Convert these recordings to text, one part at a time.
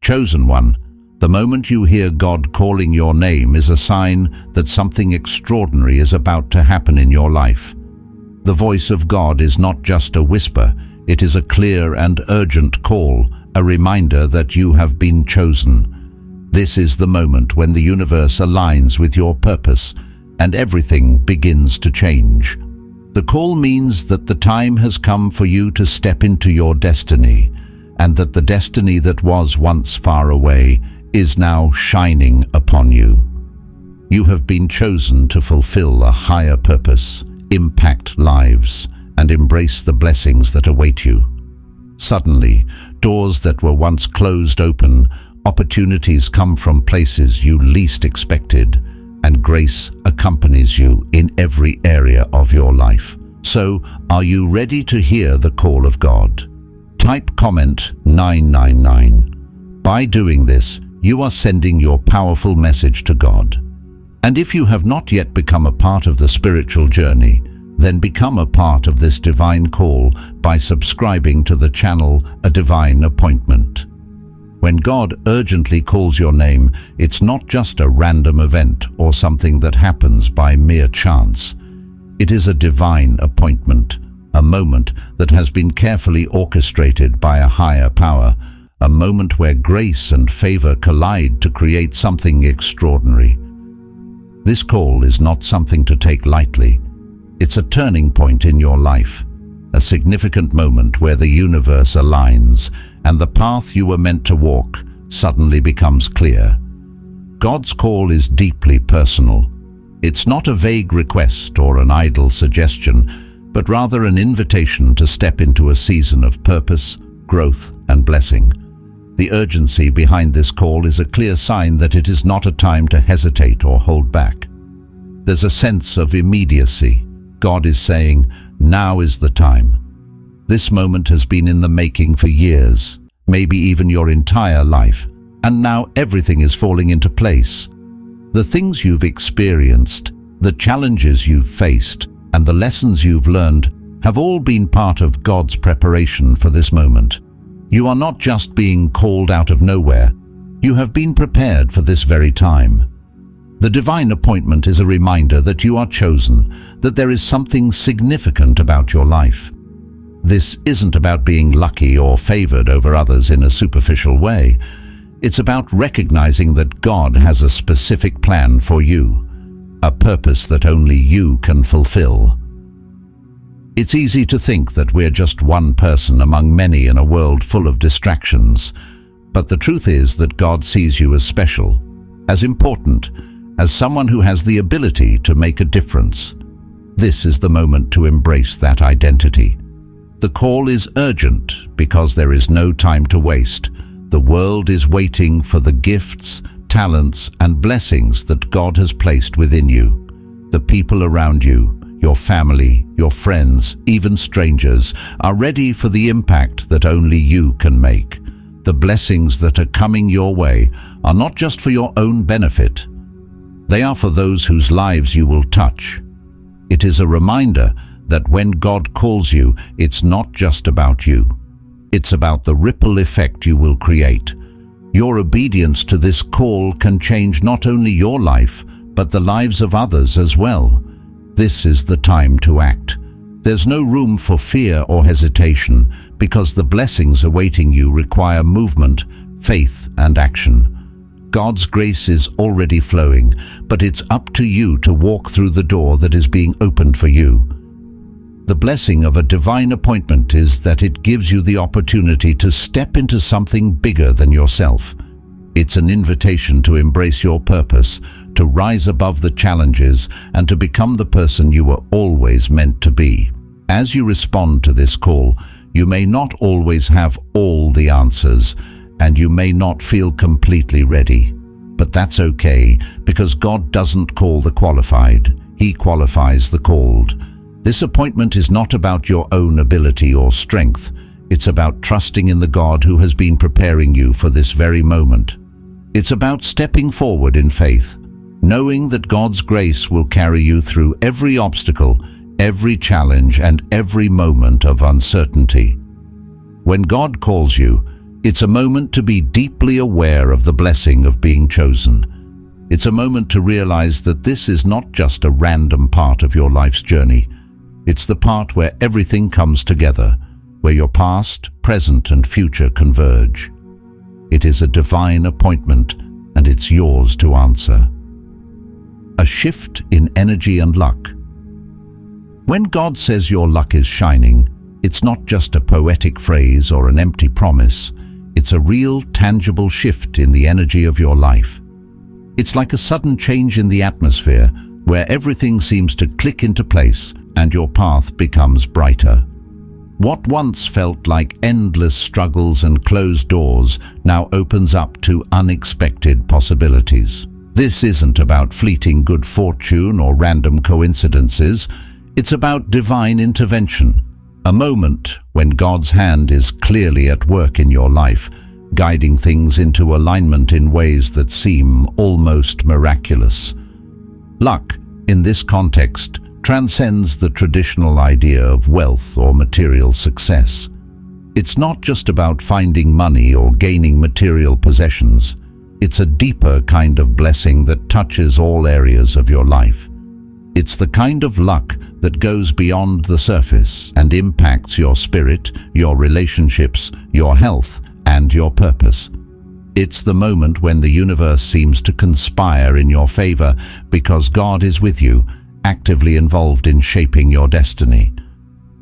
Chosen one, the moment you hear God calling your name is a sign that something extraordinary is about to happen in your life. The voice of God is not just a whisper, it is a clear and urgent call, a reminder that you have been chosen. This is the moment when the universe aligns with your purpose and everything begins to change. The call means that the time has come for you to step into your destiny, and that the destiny that was once far away is now shining upon you. You have been chosen to fulfill a higher purpose, impact lives, and embrace the blessings that await you. Suddenly, doors that were once closed open, opportunities come from places you least expected, and grace accompanies you in every area of your life. So, are you ready to hear the call of God? Type comment 999. By doing this, you are sending your powerful message to God. And if you have not yet become a part of the spiritual journey, then become a part of this divine call by subscribing to the channel A Divine Appointment. When God urgently calls your name, it's not just a random event or something that happens by mere chance. It is a divine appointment, a moment that has been carefully orchestrated by a higher power, a moment where grace and favor collide to create something extraordinary. This call is not something to take lightly. It's a turning point in your life, a significant moment where the universe aligns and the path you were meant to walk suddenly becomes clear. God's call is deeply personal. It's not a vague request or an idle suggestion, but rather an invitation to step into a season of purpose, growth, and blessing. The urgency behind this call is a clear sign that it is not a time to hesitate or hold back. There's a sense of immediacy. God is saying, now is the time. This moment has been in the making for years, maybe even your entire life, and now everything is falling into place. The things you've experienced, the challenges you've faced, and the lessons you've learned have all been part of God's preparation for this moment. You are not just being called out of nowhere. You have been prepared for this very time. The divine appointment is a reminder that you are chosen, that there is something significant about your life. This isn't about being lucky or favored over others in a superficial way. It's about recognizing that God has a specific plan for you, a purpose that only you can fulfill. It's easy to think that we're just one person among many in a world full of distractions, but the truth is that God sees you as special, as important, as someone who has the ability to make a difference. This is the moment to embrace that identity. The call is urgent because there is no time to waste. The world is waiting for the gifts, talents, and blessings that God has placed within you. The people around you, your family, your friends, even strangers, are ready for the impact that only you can make. The blessings that are coming your way are not just for your own benefit. They are for those whose lives you will touch. It is a reminder that when God calls you, it's not just about you. It's about the ripple effect you will create. Your obedience to this call can change not only your life, but the lives of others as well. This is the time to act. There's no room for fear or hesitation, because the blessings awaiting you require movement, faith, and action. God's grace is already flowing, but it's up to you to walk through the door that is being opened for you. The blessing of a divine appointment is that it gives you the opportunity to step into something bigger than yourself. It's an invitation to embrace your purpose, to rise above the challenges, and to become the person you were always meant to be. As you respond to this call, you may not always have all the answers, and you may not feel completely ready. But that's okay, because God doesn't call the qualified. He qualifies the called. This appointment is not about your own ability or strength. It's about trusting in the God who has been preparing you for this very moment. It's about stepping forward in faith, knowing that God's grace will carry you through every obstacle, every challenge, and every moment of uncertainty. When God calls you, It's a moment to be deeply aware of the blessing of being chosen. It's a moment to realize that this is not just a random part of your life's journey. It's the part where everything comes together, where your past, present, and future converge. It is a divine appointment, and it's yours to answer. A shift in energy and luck. When God says your luck is shining, it's not just a poetic phrase or an empty promise. It's a real, tangible shift in the energy of your life. It's like a sudden change in the atmosphere where everything seems to click into place and your path becomes brighter. What once felt like endless struggles and closed doors now opens up to unexpected possibilities. This isn't about fleeting good fortune or random coincidences. It's about divine intervention, a moment when God's hand is clearly at work in your life, guiding things into alignment in ways that seem almost miraculous. Luck, in this context, transcends the traditional idea of wealth or material success. It's not just about finding money or gaining material possessions. It's a deeper kind of blessing that touches all areas of your life. It's the kind of luck that goes beyond the surface and impacts your spirit, your relationships, your health, and your purpose. It's the moment when the universe seems to conspire in your favor because God is with you, actively involved in shaping your destiny.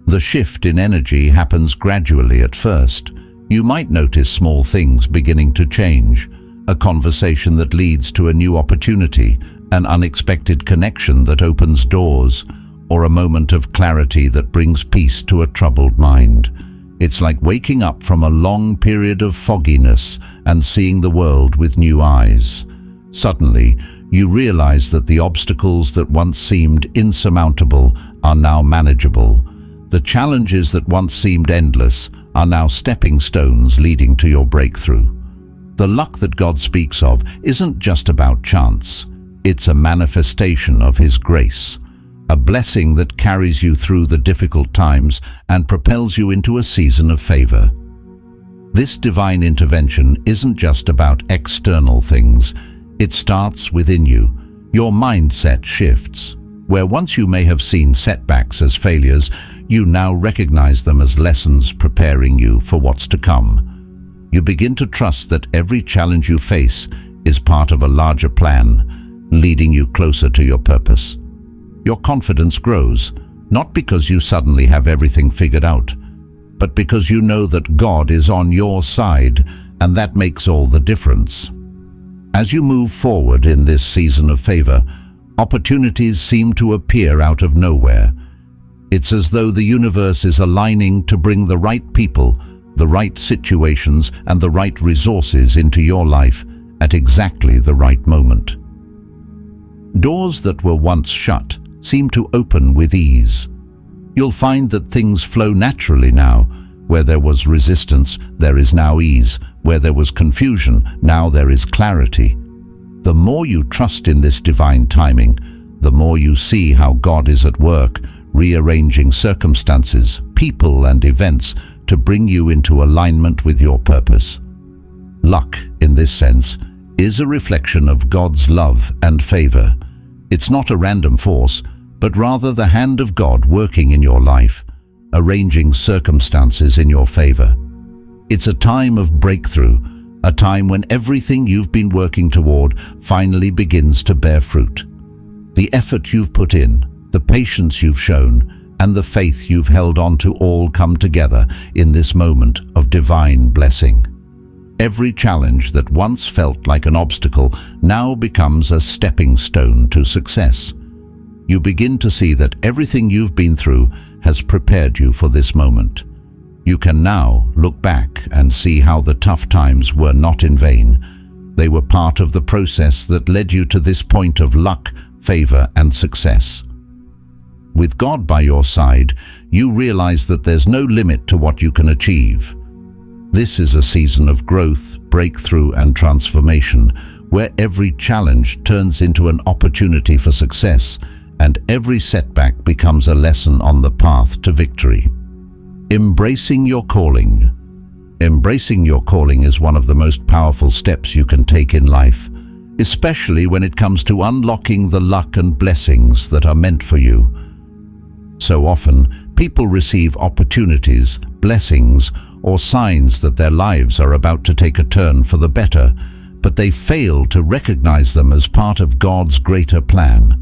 The shift in energy happens gradually at first. You might notice small things beginning to change, a conversation that leads to a new opportunity, an unexpected connection that opens doors, or a moment of clarity that brings peace to a troubled mind. It's like waking up from a long period of fogginess and seeing the world with new eyes. Suddenly, you realize that the obstacles that once seemed insurmountable are now manageable. The challenges that once seemed endless are now stepping stones leading to your breakthrough. The luck that God speaks of isn't just about chance. It's a manifestation of His grace, a blessing that carries you through the difficult times and propels you into a season of favor. This divine intervention isn't just about external things. It starts within you. Your mindset shifts. Where once you may have seen setbacks as failures, you now recognize them as lessons preparing you for what's to come. You begin to trust that every challenge you face is part of a larger plan, leading you closer to your purpose. Your confidence grows, not because you suddenly have everything figured out, but because you know that God is on your side, and that makes all the difference. As you move forward in this season of favor, opportunities seem to appear out of nowhere. It's as though the universe is aligning to bring the right people, the right situations, and the right resources into your life at exactly the right moment. Doors that were once shut seem to open with ease. You'll find that things flow naturally now. Where there was resistance, there is now ease. Where there was confusion, now there is clarity. The more you trust in this divine timing, the more you see how God is at work, rearranging circumstances, people, and events to bring you into alignment with your purpose. Luck, in this sense, is a reflection of God's love and favor. It's not a random force, but rather the hand of God working in your life, arranging circumstances in your favor. It's a time of breakthrough, a time when everything you've been working toward finally begins to bear fruit. The effort you've put in, the patience you've shown, and the faith you've held on to all come together in this moment of divine blessing. Every challenge that once felt like an obstacle now becomes a stepping stone to success. You begin to see that everything you've been through has prepared you for this moment. You can now look back and see how the tough times were not in vain. They were part of the process that led you to this point of luck, favor, and success. With God by your side, you realize that there's no limit to what you can achieve. This is a season of growth, breakthrough, and transformation, where every challenge turns into an opportunity for success, and every setback becomes a lesson on the path to victory. Embracing your calling. Embracing your calling is one of the most powerful steps you can take in life, especially when it comes to unlocking the luck and blessings that are meant for you. So often, people receive opportunities, blessings, or signs that their lives are about to take a turn for the better, but they fail to recognize them as part of God's greater plan.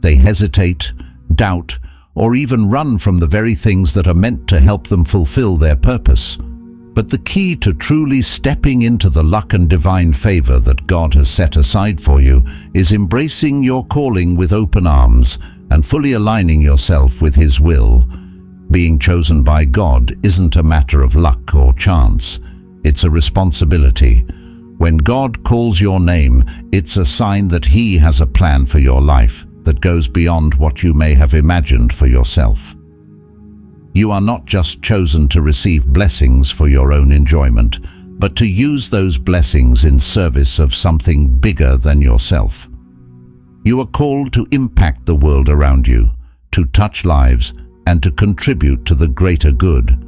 They hesitate, doubt, or even run from the very things that are meant to help them fulfill their purpose. But the key to truly stepping into the luck and divine favor that God has set aside for you is embracing your calling with open arms and fully aligning yourself with His will. Being chosen by God isn't a matter of luck or chance. It's a responsibility. When God calls your name, it's a sign that He has a plan for your life that goes beyond what you may have imagined for yourself. You are not just chosen to receive blessings for your own enjoyment, but to use those blessings in service of something bigger than yourself. You are called to impact the world around you, to touch lives, and to contribute to the greater good.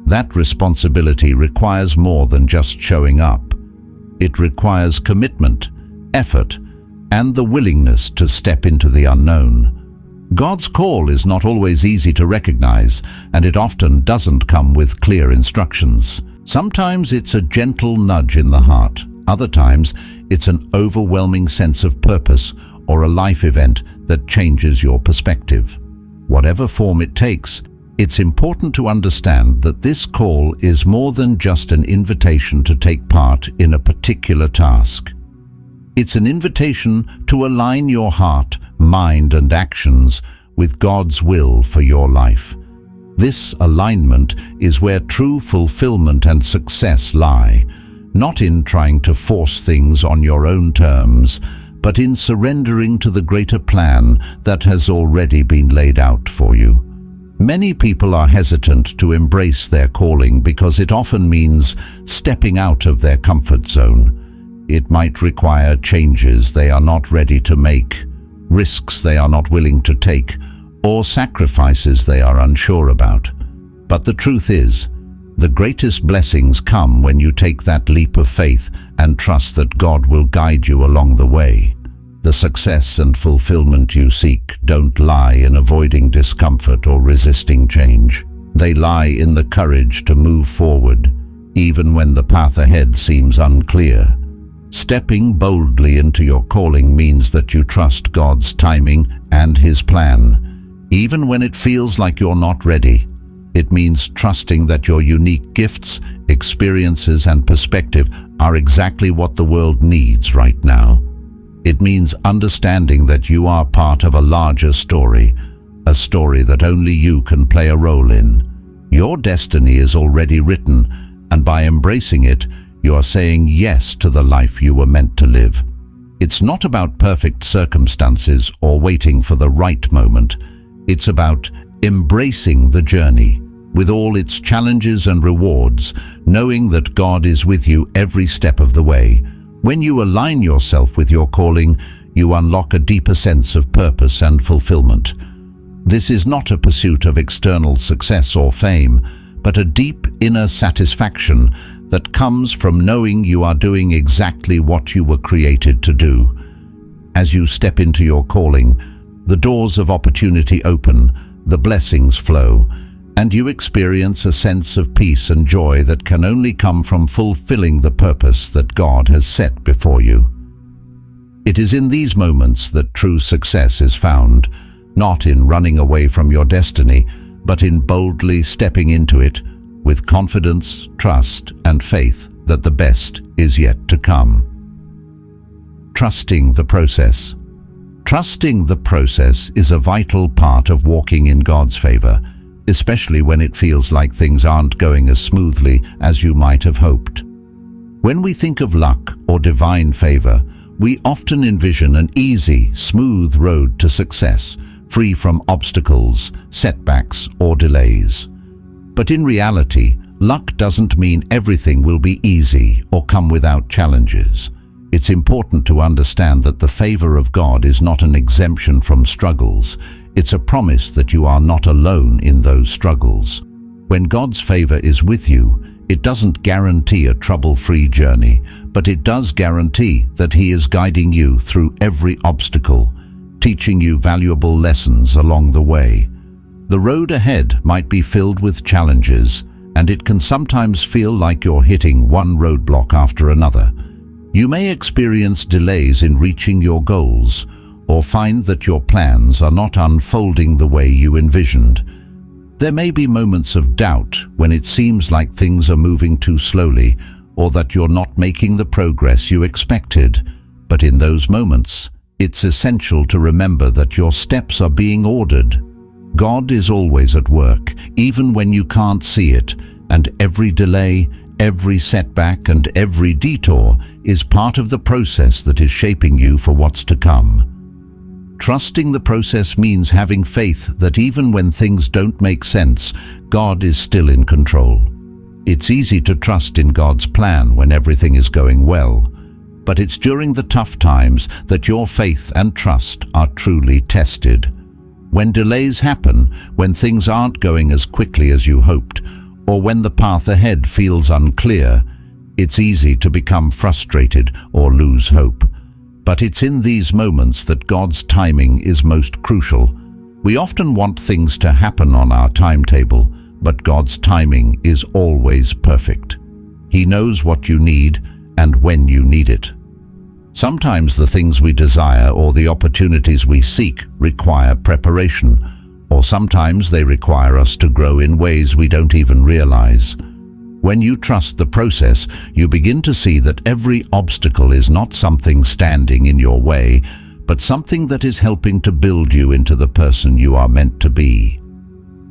That responsibility requires more than just showing up. It requires commitment, effort, and the willingness to step into the unknown. God's call is not always easy to recognize, and it often doesn't come with clear instructions. Sometimes it's a gentle nudge in the heart. Other times, it's an overwhelming sense of purpose or a life event that changes your perspective. Whatever form it takes, it's important to understand that this call is more than just an invitation to take part in a particular task. It's an invitation to align your heart, mind, and actions with God's will for your life. This alignment is where true fulfillment and success lie, not in trying to force things on your own terms, but in surrendering to the greater plan that has already been laid out for you. Many people are hesitant to embrace their calling because it often means stepping out of their comfort zone. It might require changes they are not ready to make, risks they are not willing to take, or sacrifices they are unsure about. But the truth is, the greatest blessings come when you take that leap of faith and trust that God will guide you along the way. The success and fulfillment you seek don't lie in avoiding discomfort or resisting change. They lie in the courage to move forward, even when the path ahead seems unclear. Stepping boldly into your calling means that you trust God's timing and His plan, even when it feels like you're not ready. It means trusting that your unique gifts, experiences, and perspective are exactly what the world needs right now. It means understanding that you are part of a larger story, a story that only you can play a role in. Your destiny is already written, and by embracing it, you are saying yes to the life you were meant to live. It's not about perfect circumstances or waiting for the right moment. It's about embracing the journey, with all its challenges and rewards, knowing that God is with you every step of the way. When you align yourself with your calling, you unlock a deeper sense of purpose and fulfillment. This is not a pursuit of external success or fame, but a deep inner satisfaction that comes from knowing you are doing exactly what you were created to do. As you step into your calling, the doors of opportunity open, the blessings flow, and you experience a sense of peace and joy that can only come from fulfilling the purpose that God has set before you. It is in these moments that true success is found, not in running away from your destiny, but in boldly stepping into it with confidence, trust, and faith that the best is yet to come. Trusting the process. Trusting the process is a vital part of walking in God's favor, especially when it feels like things aren't going as smoothly as you might have hoped. When we think of luck or divine favor, we often envision an easy, smooth road to success, free from obstacles, setbacks, or delays. But in reality, luck doesn't mean everything will be easy or come without challenges. It's important to understand that the favor of God is not an exemption from struggles. It's a promise that you are not alone in those struggles. When God's favor is with you, It doesn't guarantee a trouble-free journey, but it does guarantee that He is guiding you through every obstacle, teaching you valuable lessons along the way. The road ahead might be filled with challenges, and it can sometimes feel like you're hitting one roadblock after another. You may experience delays in reaching your goals, or find that your plans are not unfolding the way you envisioned. There may be moments of doubt when it seems like things are moving too slowly, or that you're not making the progress you expected. But in those moments, it's essential to remember that your steps are being ordered. God is always at work, even when you can't see it, and every delay, every setback, and every detour is part of the process that is shaping you for what's to come. Trusting the process means having faith that even when things don't make sense, God is still in control. It's easy to trust in God's plan when everything is going well, but it's during the tough times that your faith and trust are truly tested. When delays happen, when things aren't going as quickly as you hoped, or when the path ahead feels unclear, it's easy to become frustrated or lose hope. But it's in these moments that God's timing is most crucial. We often want things to happen on our timetable, but God's timing is always perfect. He knows what you need and when you need it. Sometimes the things we desire or the opportunities we seek require preparation, or sometimes they require us to grow in ways we don't even realize. When you trust the process, you begin to see that every obstacle is not something standing in your way, but something that is helping to build you into the person you are meant to be.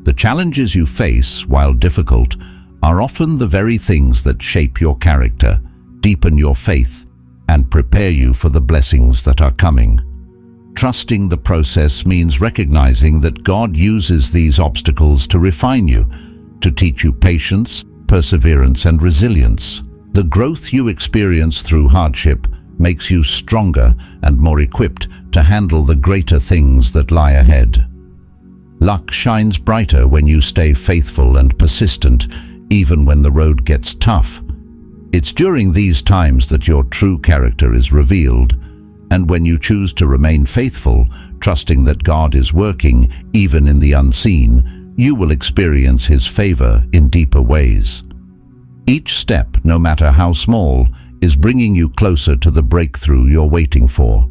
The challenges you face, while difficult, are often the very things that shape your character, deepen your faith, and prepare you for the blessings that are coming. Trusting the process means recognizing that God uses these obstacles to refine you, to teach you patience, perseverance, and resilience. The growth you experience through hardship makes you stronger and more equipped to handle the greater things that lie ahead. Luck shines brighter when you stay faithful and persistent, even when the road gets tough. It's during these times that your true character is revealed, and when you choose to remain faithful, trusting that God is working even in the unseen, you will experience His favor in deeper ways. Each step, no matter how small, is bringing you closer to the breakthrough you're waiting for.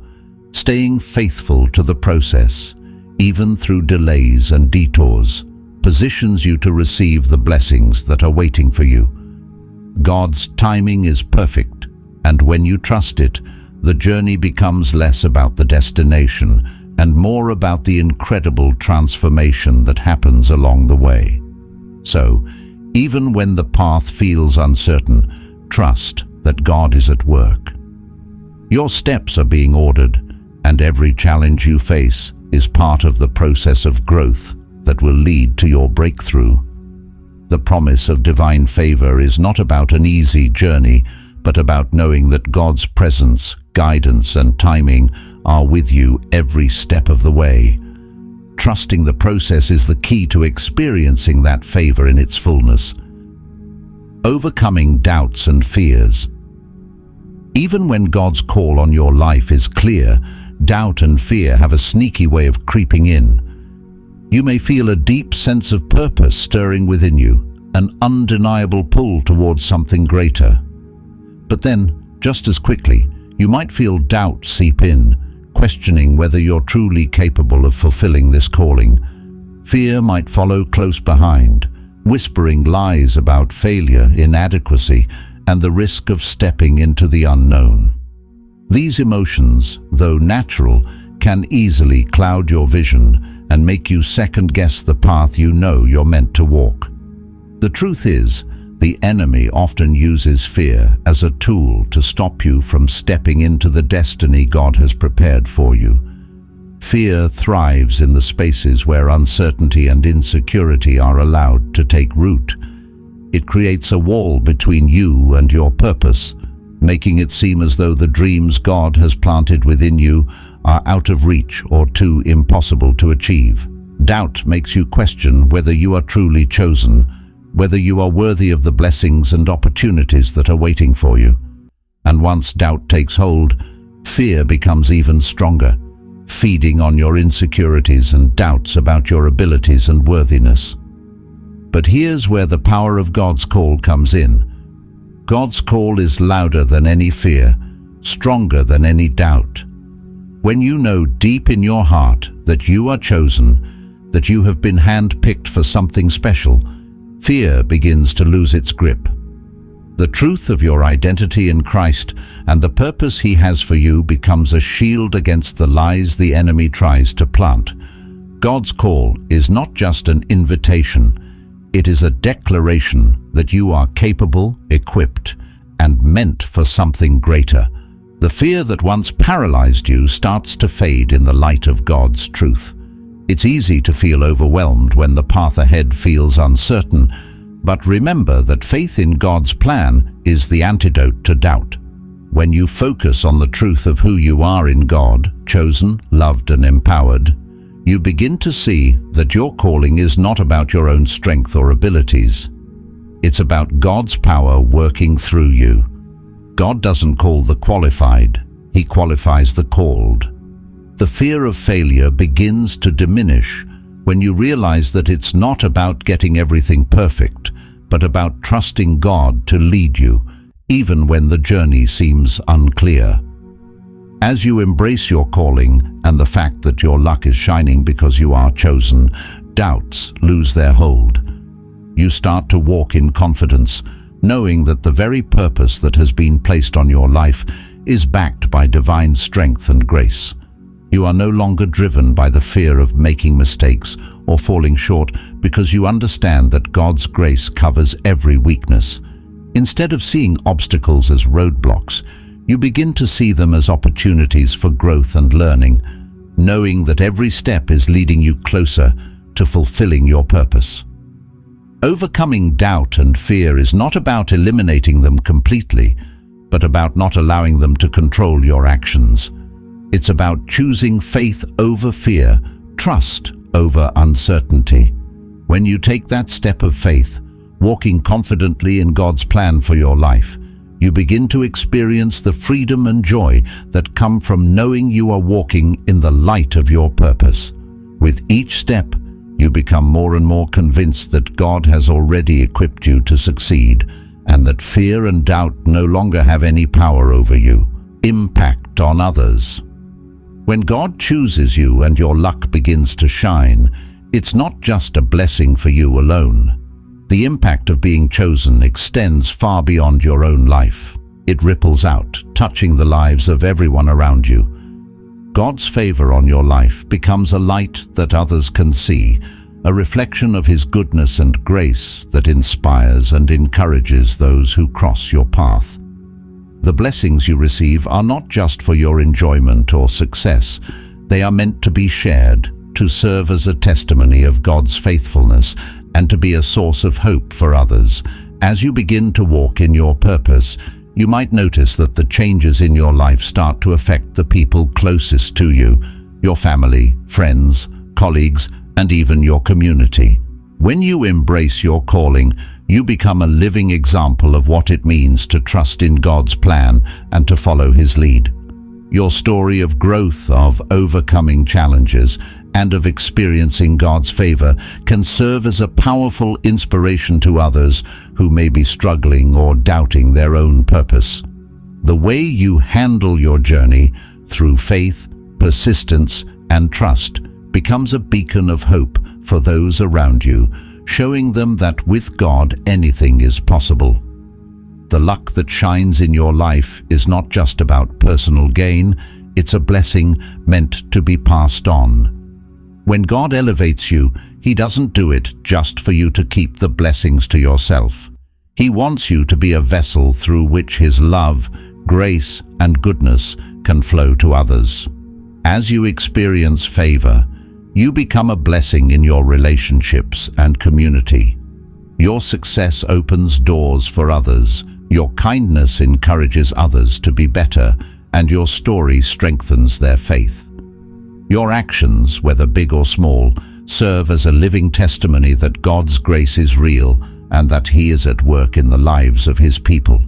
Staying faithful to the process, even through delays and detours, positions you to receive the blessings that are waiting for you. God's timing is perfect, and when you trust it, the journey becomes less about the destination and more about the incredible transformation that happens along the way. So, even when the path feels uncertain, trust that God is at work. Your steps are being ordered, and every challenge you face is part of the process of growth that will lead to your breakthrough. The promise of divine favor is not about an easy journey, but about knowing that God's presence, guidance, and timing are with you every step of the way. Trusting the process is the key to experiencing that favor in its fullness. Overcoming doubts and fears. Even when God's call on your life is clear, doubt and fear have a sneaky way of creeping in. You may feel a deep sense of purpose stirring within you, an undeniable pull towards something greater. But then, just as quickly, you might feel doubt seep in, questioning whether you're truly capable of fulfilling this calling. Fear might follow close behind, whispering lies about failure, inadequacy, and the risk of stepping into the unknown. These emotions, though natural, can easily cloud your vision and make you second-guess the path you know you're meant to walk. The truth is, the enemy often uses fear as a tool to stop you from stepping into the destiny God has prepared for you. Fear thrives in the spaces where uncertainty and insecurity are allowed to take root. It creates a wall between you and your purpose, making it seem as though the dreams God has planted within you are out of reach or too impossible to achieve. Doubt makes you question whether you are truly chosen, whether you are worthy of the blessings and opportunities that are waiting for you. And once doubt takes hold, fear becomes even stronger, feeding on your insecurities and doubts about your abilities and worthiness. But here's where the power of God's call comes in. God's call is louder than any fear, stronger than any doubt. When you know deep in your heart that you are chosen, that you have been hand-picked for something special, fear begins to lose its grip. The truth of your identity in Christ and the purpose He has for you becomes a shield against the lies the enemy tries to plant. God's call is not just an invitation, it is a declaration that you are capable, equipped, and meant for something greater. The fear that once paralyzed you starts to fade in the light of God's truth. It's easy to feel overwhelmed when the path ahead feels uncertain, but remember that faith in God's plan is the antidote to doubt. When you focus on the truth of who you are in God, chosen, loved, and empowered, you begin to see that your calling is not about your own strength or abilities. It's about God's power working through you. God doesn't call the qualified, He qualifies the called. The fear of failure begins to diminish when you realize that it's not about getting everything perfect, but about trusting God to lead you, even when the journey seems unclear. As you embrace your calling and the fact that your luck is shining because you are chosen, doubts lose their hold. You start to walk in confidence, knowing that the very purpose that has been placed on your life is backed by divine strength and grace. You are no longer driven by the fear of making mistakes or falling short because you understand that God's grace covers every weakness. Instead of seeing obstacles as roadblocks, you begin to see them as opportunities for growth and learning, knowing that every step is leading you closer to fulfilling your purpose. Overcoming doubt and fear is not about eliminating them completely, but about not allowing them to control your actions. It's about choosing faith over fear, trust over uncertainty. When you take that step of faith, walking confidently in God's plan for your life, you begin to experience the freedom and joy that come from knowing you are walking in the light of your purpose. With each step, you become more and more convinced that God has already equipped you to succeed, and that fear and doubt no longer have any power over you. Impact on others. When God chooses you and your luck begins to shine, it's not just a blessing for you alone. The impact of being chosen extends far beyond your own life. It ripples out, touching the lives of everyone around you. God's favor on your life becomes a light that others can see, a reflection of His goodness and grace that inspires and encourages those who cross your path. The blessings you receive are not just for your enjoyment or success. They are meant to be shared, to serve as a testimony of God's faithfulness, and to be a source of hope for others. As you begin to walk in your purpose, you might notice that the changes in your life start to affect the people closest to you, your family, friends, colleagues, and even your community. When you embrace your calling, you become a living example of what it means to trust in God's plan and to follow His lead. Your story of growth, of overcoming challenges, and of experiencing God's favor can serve as a powerful inspiration to others who may be struggling or doubting their own purpose. The way you handle your journey through faith, persistence, and trust becomes a beacon of hope for those around you, showing them that with God anything is possible. The luck that shines in your life is not just about personal gain, it's a blessing meant to be passed on. When God elevates you, He doesn't do it just for you to keep the blessings to yourself. He wants you to be a vessel through which His love, grace, and goodness can flow to others. As you experience favor, you become a blessing in your relationships and community. Your success opens doors for others, your kindness encourages others to be better, and your story strengthens their faith. Your actions, whether big or small, serve as a living testimony that God's grace is real and that He is at work in the lives of His people.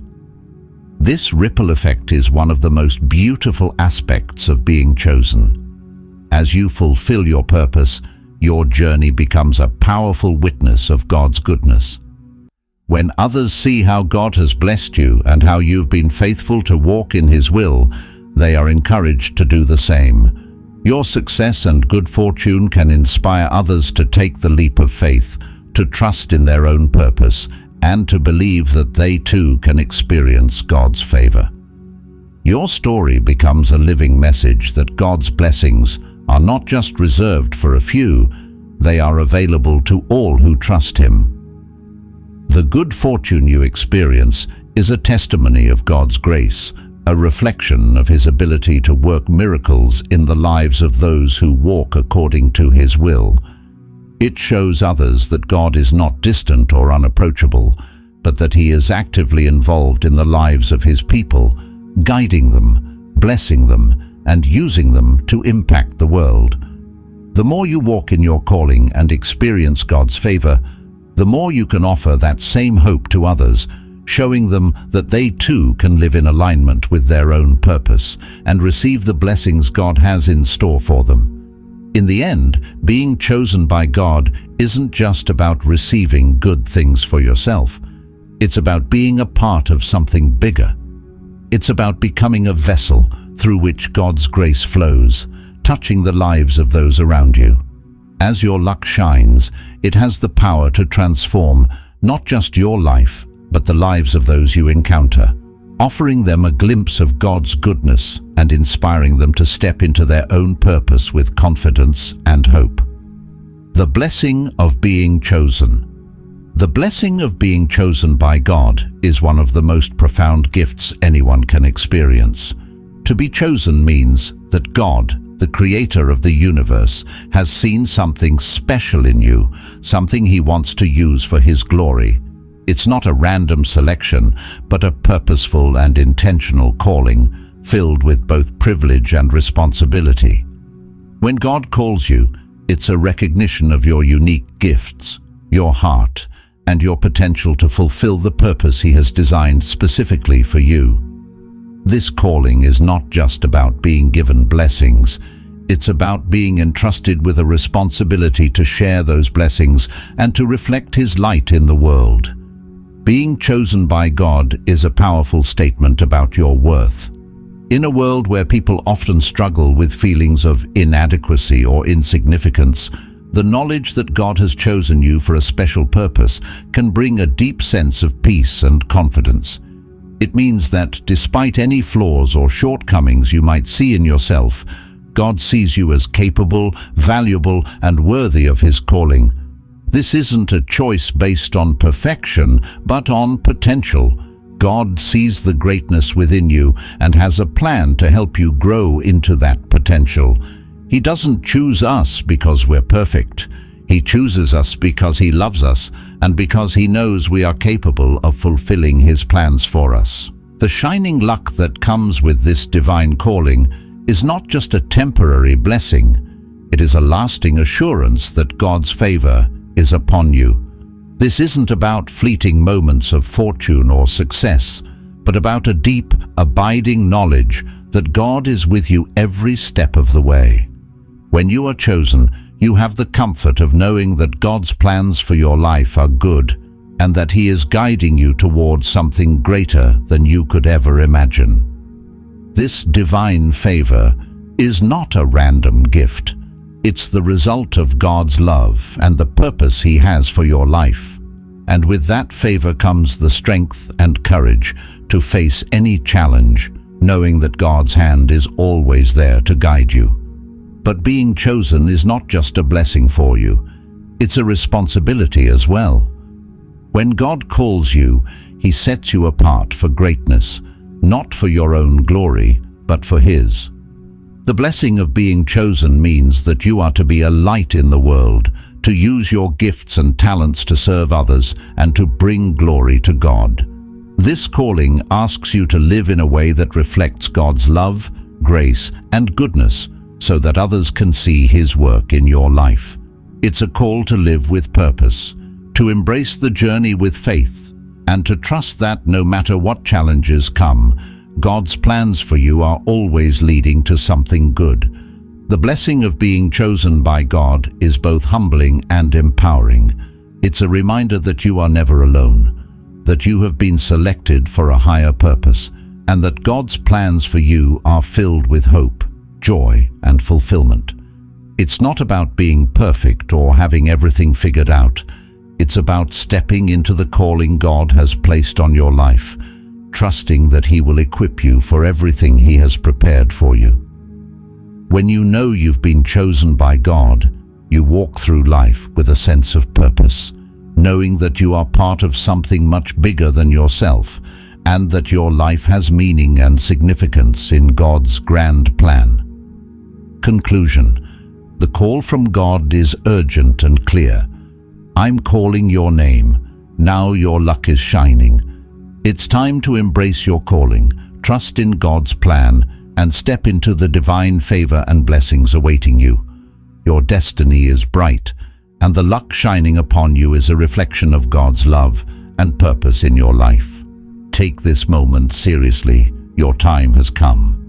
This ripple effect is one of the most beautiful aspects of being chosen. As you fulfill your purpose, your journey becomes a powerful witness of God's goodness. When others see how God has blessed you and how you've been faithful to walk in His will, they are encouraged to do the same. Your success and good fortune can inspire others to take the leap of faith, to trust in their own purpose, and to believe that they too can experience God's favor. Your story becomes a living message that God's blessings are not just reserved for a few, they are available to all who trust Him. The good fortune you experience is a testimony of God's grace, a reflection of His ability to work miracles in the lives of those who walk according to His will. It shows others that God is not distant or unapproachable, but that He is actively involved in the lives of His people, guiding them, blessing them, and using them to impact the world. The more you walk in your calling and experience God's favor, the more you can offer that same hope to others, showing them that they too can live in alignment with their own purpose and receive the blessings God has in store for them. In the end, being chosen by God isn't just about receiving good things for yourself. It's about being a part of something bigger. It's about becoming a vessel through which God's grace flows, touching the lives of those around you. As your luck shines, it has the power to transform not just your life, but the lives of those you encounter, offering them a glimpse of God's goodness and inspiring them to step into their own purpose with confidence and hope. The blessing of being chosen. The blessing of being chosen by God is one of the most profound gifts anyone can experience. To be chosen means that God, the Creator of the universe, has seen something special in you, something He wants to use for His glory. It's not a random selection, but a purposeful and intentional calling, filled with both privilege and responsibility. When God calls you, it's a recognition of your unique gifts, your heart, and your potential to fulfill the purpose He has designed specifically for you. This calling is not just about being given blessings. It's about being entrusted with a responsibility to share those blessings and to reflect His light in the world. Being chosen by God is a powerful statement about your worth. In a world where people often struggle with feelings of inadequacy or insignificance, the knowledge that God has chosen you for a special purpose can bring a deep sense of peace and confidence. It means that despite any flaws or shortcomings you might see in yourself, God sees you as capable, valuable, and worthy of His calling. This isn't a choice based on perfection, but on potential. God sees the greatness within you and has a plan to help you grow into that potential. He doesn't choose us because we're perfect. He chooses us because He loves us and because He knows we are capable of fulfilling His plans for us. The shining luck that comes with this divine calling is not just a temporary blessing. It is a lasting assurance that God's favor is upon you. This isn't about fleeting moments of fortune or success, but about a deep, abiding knowledge that God is with you every step of the way. When you are chosen, you have the comfort of knowing that God's plans for your life are good and that He is guiding you towards something greater than you could ever imagine. This divine favor is not a random gift. It's the result of God's love and the purpose He has for your life. And with that favor comes the strength and courage to face any challenge, knowing that God's hand is always there to guide you. But being chosen is not just a blessing for you. It's a responsibility as well. When God calls you, He sets you apart for greatness, not for your own glory, but for His. The blessing of being chosen means that you are to be a light in the world, to use your gifts and talents to serve others and to bring glory to God. This calling asks you to live in a way that reflects God's love, grace, and goodness so that others can see His work in your life. It's a call to live with purpose, to embrace the journey with faith, and to trust that no matter what challenges come, God's plans for you are always leading to something good. The blessing of being chosen by God is both humbling and empowering. It's a reminder that you are never alone, that you have been selected for a higher purpose, and that God's plans for you are filled with hope, joy, and fulfillment. It's not about being perfect or having everything figured out. It's about stepping into the calling God has placed on your life, trusting that He will equip you for everything He has prepared for you. When you know you've been chosen by God, you walk through life with a sense of purpose, knowing that you are part of something much bigger than yourself, and that your life has meaning and significance in God's grand plan. Conclusion. The call from God is urgent and clear. I'm calling your name. Now your luck is shining. It's time to embrace your calling, trust in God's plan, and step into the divine favor and blessings awaiting you. Your destiny is bright, and the luck shining upon you is a reflection of God's love and purpose in your life. Take this moment seriously. Your time has come.